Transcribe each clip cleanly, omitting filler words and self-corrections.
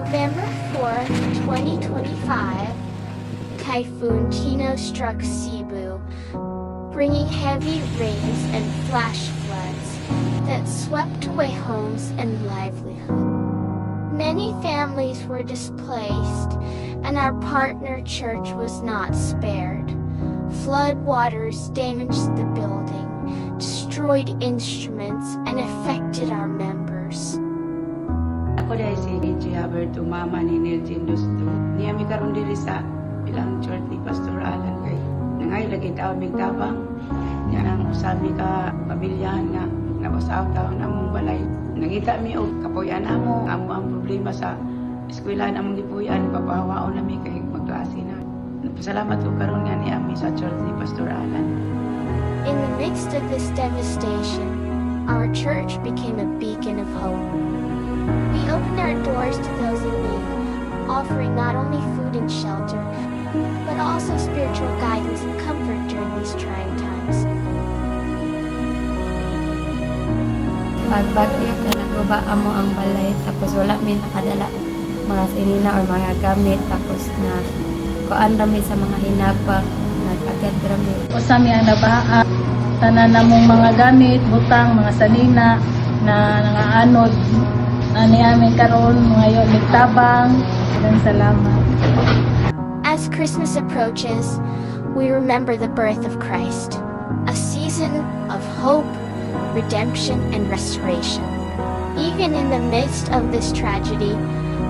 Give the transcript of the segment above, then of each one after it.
November 4, 2025, Typhoon Kino struck Cebu, bringing heavy rains and flash floods that swept away homes and livelihood. Many families were displaced, and our partner church was not spared. Flood waters damaged the building, destroyed instruments, and affected our members. Ako dahil si Gigi Haberto, mama ni Niljen Dusto. Niya mi karon diri sa bilang church ni Pastor Alan kay nangay lagi taon mig tabang. Niya ang usabi ka pamilyahan nga nabasaw taon among balay. Nangita mi og kapuy-an amo ang problema sa eskwelahan among gipuy-an papahawaon nami kay magklase na. Salamat ko karon nga ni ami sa church ni Pastor Alan. In the midst of this devastation, our church became a beacon of hope. We opened our doors to those in need, offering not only food and shelter, but also spiritual guidance and comfort during these trying times. Pagbagyo ka naguba amo ang balay tapos wala may nakadala mga sinina or mga gamit tapos na kuan rami sa mga hinabang nagagad rami. Usami ang nabaha, tanan namong mga gamit, butang, mga sanina na nangaanod ani amin karon mga yon nagtabang. Salamat. As Christmas approaches, we remember the birth of Christ, a season of hope, redemption, and restoration. Even in the midst of this tragedy,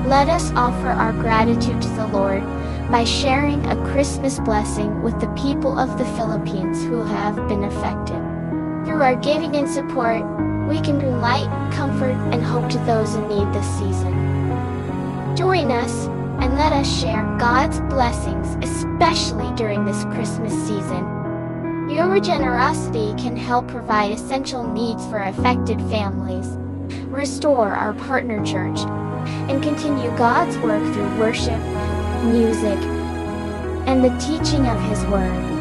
let us offer our gratitude to the Lord by sharing a Christmas blessing with the people of the Philippines who have been affected. Through our giving and support, we can bring light, comfort, and hope to those in need this season. Join us and let us share God's blessings, especially during this Christmas season. Your generosity can help provide essential needs for affected families, restore our partner church, and continue God's work through worship, music, and the teaching of His Word.